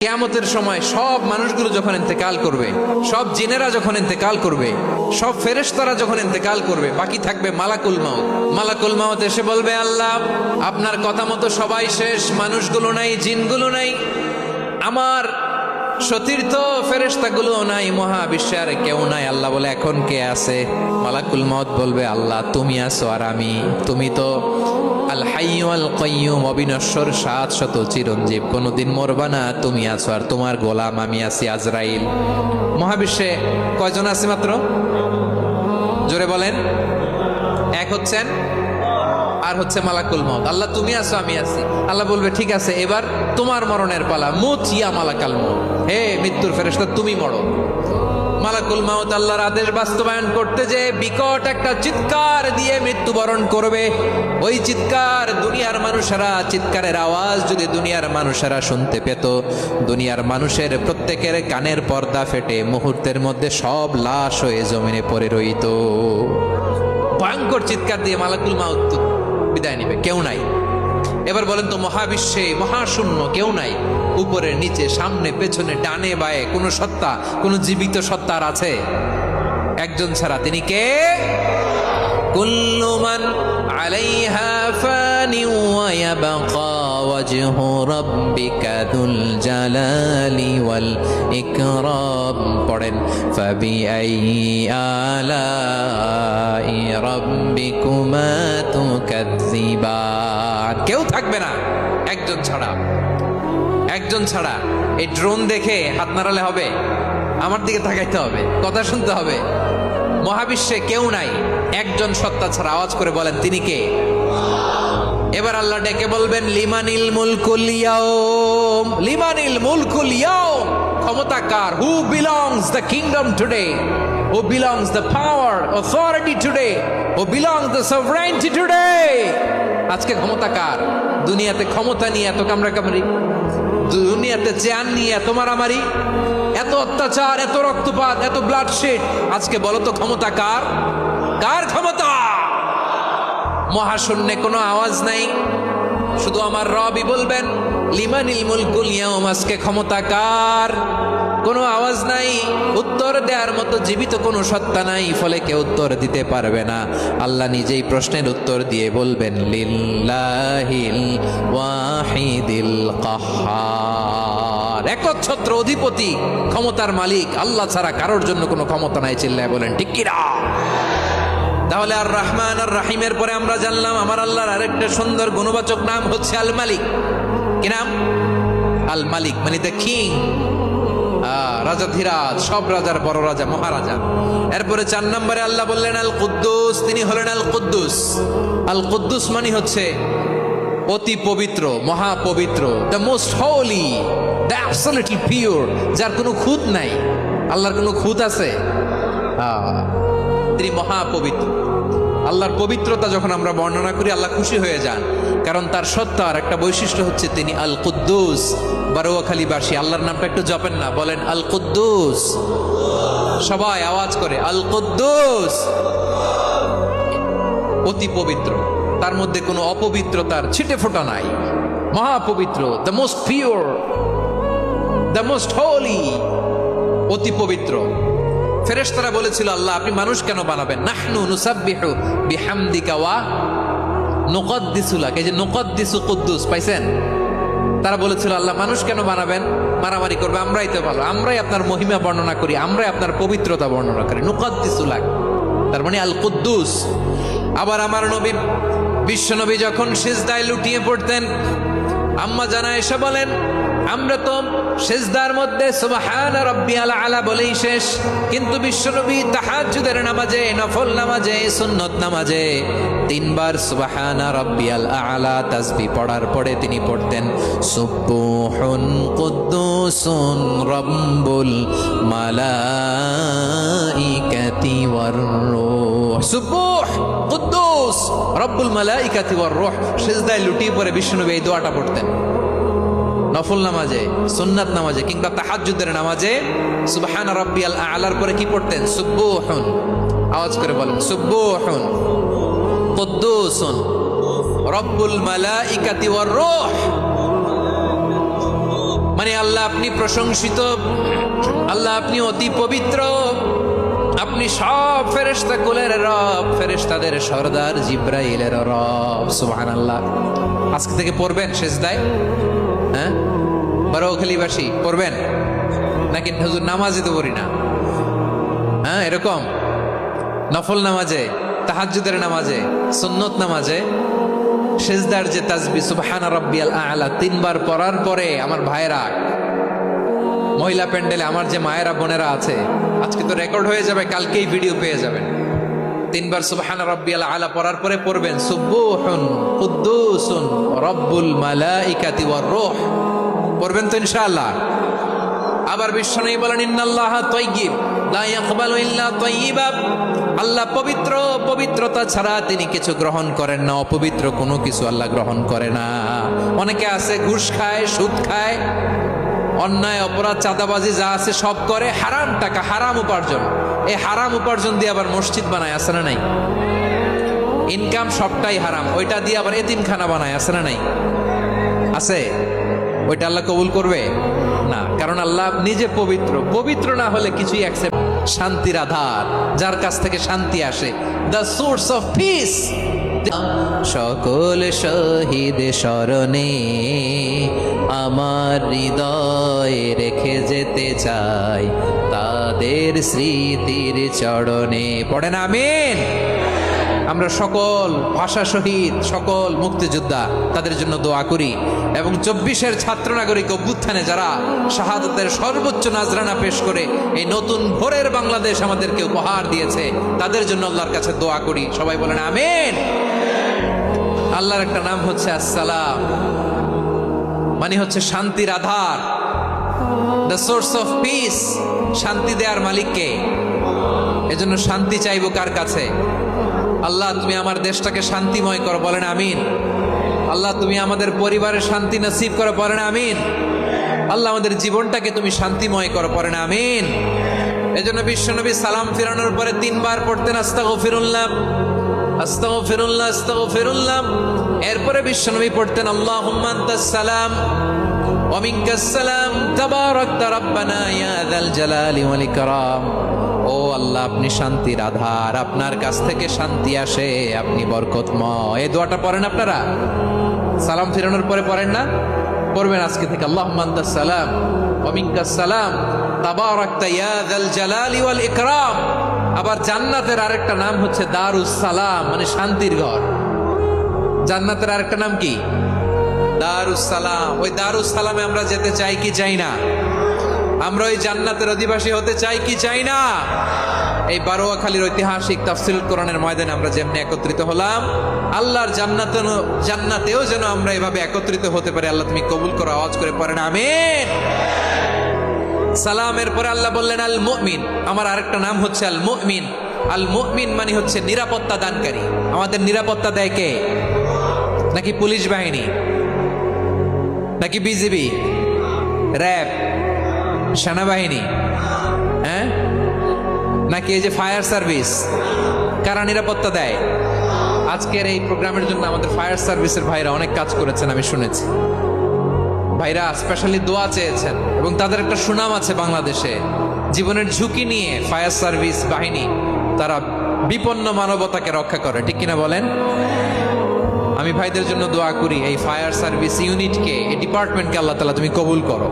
কিয়ামতের সময় সব মানুষগুলো যখন ইন্তেকাল করবে, সব জিনেরা যখন ইন্তেকাল করবে, সব ফেরেশতারা যখন ইন্তেকাল করবে, বাকি থাকবে মালাকুল মাউত। মালাকুল মাউত এসে বলবে, আল্লাহ আপনার কথা মতো সবাই শেষ, মানুষগুলো নাই, জিনগুলো নাই, আমার সতীর্থ ফেরেশতাগুলো নাই, মহাবিশ্বে আর কেউ নাই। আল্লাহ বলে, এখন কে আছে? মালাকুল মাউত বলবে, আল্লাহ তুমি আছো আর আমি। তুমি তো আল হাইয়্যু আল কাইয়্যুম, অবিনশ্বর, শাশ্বত, চিরঞ্জীব, কোনোদিন মরবা না, তুমি আছো আর তোমার গোলাম আমি আছি আজরাইল। মহাবিশ্বে কয়জন আছে মাত্র? জোরে বলেন। এক হচ্ছেন আর হচ্ছে মালাকুল মাউত। আল্লাহ তুমি আছো আমি আছি। আল্লাহ বলবে, ঠিক আছে, এবার তোমার মরণের পালা, মুত ইয়া মালাকাল মাউত, হে মৃত্যুর ফেরেশতা তুমি মরো। মালাকুল মাউত আল্লাহর আদেশ বাস্তবায়ন করতে যে বিকট একটা চিৎকার দিয়ে মৃত্যুবরণ করবে। ওই চিৎকার দুনিয়ার মানুষেরা, চিৎকারের আওয়াজ যদি দুনিয়ার মানুষেরা শুনতে পেত, দুনিয়ার মানুষের প্রত্যেকের কানের পর্দা ফেটে মুহূর্তের মধ্যে সব লাশ হয়ে জমিনে পড়ে রইত। ভয়ঙ্কর চিৎকার দিয়ে মালাকুল মাউত বিদায় নিবে, কেউ নাই। এবার বলেন তো, মহাবিশ্বে মহাশূন্য, কেউ নাই, উপরে নিচে সামনে পেছনে ডানে বায়ে কোন সত্তা, কোন জীবিত সত্তার আছে? একজন ছাড়া, তিনি কে? কুল্লু মান আলাইহা ফানি ওয়া ইয়াবকা ওয়াজহু রাব্বিকা যুল জালালি ওয়াল ইকরাম। পড়েন, ফাবিআইয়ি আলাই রাব্বিকুমা তুকাজ্জিবান। কেউ থাকবে না একজন ছাড়া, একজন ছাড়া। এই ড্রোন দেখে হাত নাড়ালে হবে? আমার দিকে তাকাইতে হবে, কথা শুনতে হবে। মহাবিশ্বে কেউ নাই, একজন সত্তা ছাড়া। আওয়াজ করে বলেন, তিনি কে? এবার আল্লাহ ডেকে বলবেন, লিমানিল মুলকুল ইয়াউম, লিমানিল মুলকুল ইয়াউম। ক্ষমতা কার? Who belongs the kingdom today, who belongs the power authority today, who belongs the sovereignty today. আজকে ক্ষমতা কার? দুনিয়াতে ক্ষমতা নিয়ে এত কামড়াকামড়ি, দুনিয়াতে চেয়ার নিয়ে এত মারামারি, এত অত্যাচার, এত রক্তপাত, এত ব্লাডশেড। আজকে বলো তো ক্ষমতা কার? কার ক্ষমতা? মহাশূন্যে কোনো আওয়াজ নাই, শুধু আমার রবই বলবেন, লিমানিল মুলকুল ইয়াউম। আজকে ক্ষমতা কার? কোনো আওয়াজ নাই, উত্তর দেওয়ার মতো জীবিত কোনো সত্তা নাই, ফলে কেউ উত্তর দিতে পারবে না। আল্লাহ নিজেই প্রশ্নের উত্তর দিয়ে বলবেন, লিল্লাহিল ওয়াহিদিল কাহ্হার। একচ্ছত্র অধিপতি, ক্ষমতার মালিক আল্লাহ ছাড়া কারোর জন্য কোনো ক্ষমতা নাই। চিল্লায় বলেন ঠিক কিনা? তাহলে আর রহমান আর রাহিমের পরে আমরা জানলাম আমার আল্লাহর আরেকটা সুন্দর গুণবাচক নাম হচ্ছে আল মালিক। কি নাম? আল মালিক, মানে দ্য কিং, রাজাধিরাজ, সব রাজার বড় রাজা, মহারাজা। এরপরে 4 নম্বরে আল্লাহ বললেন আল কুদ্দুস, তিনি হলেন আল কুদ্দুস। আল কুদ্দুস মানে হচ্ছে অতি পবিত্র, মহাপবিত্র, the most holy, the absolutely pure, যার কোনো খুঁত নাই। আল্লাহর কোনো খুঁত আছে? তিনি মহাপবিত্র। আল্লাহর পবিত্রতা যখন আমরা বর্ণনা করি, আল্লাহ খুশি হয়ে যান, কারণ তার সত্তার একটা বৈশিষ্ট্য হচ্ছে তিনি আল কুদ্দুস। বারোয়াখালীবাসী আল্লাহর নামটা একটু জপেন না, বলেন আল কুদ্দুস, সবাই আওয়াজ করে আল কুদ্দুস। অতি পবিত্র, তার মধ্যে কোনো অপবিত্রতার ছিটে ফোঁটা নাই, মহাপবিত্র, the most pure, the most holy, অতি পবিত্র। ফেরেশতারা বলেছিল, আল্লাহ আপনি মানুষ কেন বানাবেন? নাহনু নুসাব্বিহু বিহামদিকা ওয়া নুকদ্দিসু লাক। এই যে নুকদ্দিসু কুদ্দুস পাইছেন? তারা বলেছিল, আল্লাহ মানুষ কেন বানাবেন? মারামারি করবে, আমরাই তো ভালো, আমরাই আপনার মহিমা বর্ণনা করি, আমরাই আপনার পবিত্রতা বর্ণনা করি। নুকদ্দিসু লাক, তার মানে আল কুদ্দুস। আবার আমার নবী, বিশ্ব নবী যখন সিজদায় লুটিয়ে পড়তেন, আম্মা জানা এসে বলেন, আমরা তো সিজদার মধ্যে সুবহান রাব্বিয়াল আলা বলেই শেষ, কিন্তু বিশ্বনবী তাহাজ্জুদের নামাজে, নফল নামাজে, সুন্নত নামাজে 3 বার সুবহান রাব্বিয়াল আলা তাসবিহ পড়ার পরে তিনি পড়তেন, সুবহুন কুদ্দুসুন রাব্বুল মালাইকাতি ওয়ার রূহ। সুবহ কুদ্দুস রব্বুল মালাইকাতি ওয়ার রূহ। সিজদায় লুটিয়ে পড়ে বিশ্বনবী এই দোয়াটা পড়তেন। নফল নামাজে, সুন্নাত নামাজে কিংবা তাহাজ্জুদের নামাজে সুবহান রাব্বিয়াল আলার পরে কি পড়তেন? সুবহুন। আওয়াজ করে বলেন, সুবহুন কুদ্দুসুন রব্বুল মালাইকাতি ওয়ার রূহ। মানে আল্লাহ আপনি প্রশংসিত, আল্লাহ আপনি অতি পবিত্র, আপনি সব ফেরেশতা কুলের রব, ফেরেশতাদের সরদার জিব্রাইলের রব। সুবহানাল্লাহ। আজকে থেকে পড়বেন সেজদায়? হ্যাঁ, বারোখালীবাসী পড়বেন নাকি? হুজুর নামাজে তো পড়ি না। হ্যাঁ, এরকম নফল নামাজে, তাহাজ্জুদের নামাজে, সুন্নত নামাজে সেজদার যে তাসবিহ সুবহান রাব্বিয়াল আ'লা 3 বার পড়ার পরে আমার ভাইরা, মহিলা প্যান্ডেলে আমার যে মায়েরা বোনেরা আছে, আজকে তো রেকর্ড হয়ে যাবে, কালকেই ভিডিও পেয়ে যাবেন। 3 বার সুবহান রাব্বিয়াল আ'লা পড়ার পরে পড়বেন সুবহুন কুদ্দুসুন রব্বুল মালাইকাতি ওয়ার রূহ। পড়বেন তো ইনশাআল্লাহ। আবার বিশ্বনবী বলেন ইন্নাল্লাহা তাইয়্যিব লা ইয়াকবালু ইল্লা তাইয়্যিবা। আল্লাহ পবিত্র, পবিত্রতা ছাড়া তিনি কিছু গ্রহণ করেন না, অপবিত্র কোনো কিছু আল্লাহ গ্রহণ করে না। অনেকে আছে ঘুষ খায়, সুদ খায়, অন্যায় অপরাধ চাঁদাবাজি যা আছে সব করে, হারাম টাকা, হারাম উপার্জন। এই হারাম উপার্জন দিয়ে আবার মসজিদ বানায়, আছে না নাই? ইনকাম সবটাই হারাম, ওইটা দিয়ে আবার এতিমখানা বানায়, আছে না নাই? আছে। ওইটা আল্লাহ কবুল করবে না, কারণ আল্লাহ নিজে পবিত্র। পবিত্র না হলে কিছুই অ্যাকসেপ্ট। শান্তির আধার, যার কাছ থেকে শান্তি আসে, দ্য সোর্স অফ পিস। সকল শহীদ স্মরণে আমার হৃদয় রেখে যেতে চাই তাদের স্মৃতির চরণে। পড়েন আমিন। আমরা সকল ভাষা শহীদ, সকল মুক্তিযোদ্ধা, তাদের জন্য দোয়া করি, এবং 24-এর ছাত্র নাগরিক অভ্যুত্থানে যারা শাহাদাতের সর্বোচ্চ নাজরানা পেশ করে এই নতুন ভোরের বাংলাদেশ আমাদেরকে উপহার দিয়েছে, তাদের জন্য আল্লাহর কাছে দোয়া করি। সবাই বলেন আমিন। আল্লাহর একটা নাম হচ্ছে আসসালাম, মানে হচ্ছে শান্তির আধার, দ্য সোর্স অফ পিস। শান্তি দেওয়ার মালিককে। এজন্য শান্তি চাইবো কার কাছে? আল্লাহ তুমি আমার দেশটাকে শান্তিময় করো, বলেন আমিন। আল্লাহ তুমি আমাদের পরিবারের শান্তি নসিব করো, বলেন আমিন। আল্লাহ আমাদের জীবনটাকে তুমি শান্তিময় করো, বলেন আমিন। এজন্য বিশ্বনবী সালাম ফিরানোর পরে 3 বার পড়তেন আস্তাগফিরুল্লাহ, আস্তাগফিরুল্লাহ, আস্তাগফিরুল্লাহ। এরপরে বিশ্বনবী পড়তেন আল্লাহুম্মা আনতাস সালাম ওয়া মিনকাস সালাম তাবারাকতা রাব্বানা ইয়া যাল জালালি ওয়াল ইকরাম। ও আল্লাহ, আপনি শান্তির আধার, আপনার কাছ থেকে শান্তি আসে, আপনি বরকতময়। এই দোয়াটা পড়েন আপনারা? সালাম ফিরানোর পরে পড়েন না? পড়বেন আজকে থেকে। আল্লাহুম্মা আনতাস সালাম ওয়া মিনকাস সালাম তাবারাকতা ইয়া যাল জালালি ওয়াল ইকরাম। আবার জান্নাতের আরেকটা নাম হচ্ছে দারুস সালাম, মানে শান্তির ঘর। জান্নাতের আরেকটা নাম কি? দারুস সালাম। ওই দারুস সালামে আমরা যেতে চাই কি চাই না? আমরা ওই জান্নাতের অধিবাসী হতে চাই কি চাই না? এই বারোয়াখালীর ঐতিহাসিক তাফসীরুল কোরআনের ময়দানে আমরা যেমনি একত্রিত হলাম, আল্লাহর জান্নাতেও যেন আমরা এভাবে একত্রিত হতে পারি। আল্লাহ তুমি কবুল করো। আওয়াজ করে পড়েন আমিন। সালামের পরে আল্লাহ বললেন আল মুমিন। আমার আরেকটা নাম হচ্ছে আল মুমিন। আল মুমিন মানে হচ্ছে নিরাপত্তা দানকারী। আমাদের নিরাপত্তা দেয় কে? নাকি পুলিশ বাহিনী, নাকি বিজিবি, র্যাব, সেনাবাহিনী, হ্যাঁ, নাকি এই যে ফায়ার সার্ভিস? কারা নিরাপত্তা দেয়? আজকের এই প্রোগ্রামের জন্য আমাদের ফায়ার সার্ভিসের ভাইরা অনেক কাজ করেছেন, আমি শুনেছি। ভাইরা স্পেশালি দোয়া চেয়েছেন, এবং তাদের একটা সুনাম আছে বাংলাদেশে। জীবনের ঝুঁকি নিয়ে ফায়ার সার্ভিস বাহিনী তারা বিপন্ন মানবতাকে রক্ষা করে, ঠিক কিনা বলেন? আমি ভাইদের জন্য দোয়া করি, এই ফায়ার সার্ভিস ইউনিটকে, এই ডিপার্টমেন্টকে আল্লাহ তাআলা তুমি কবুল করো।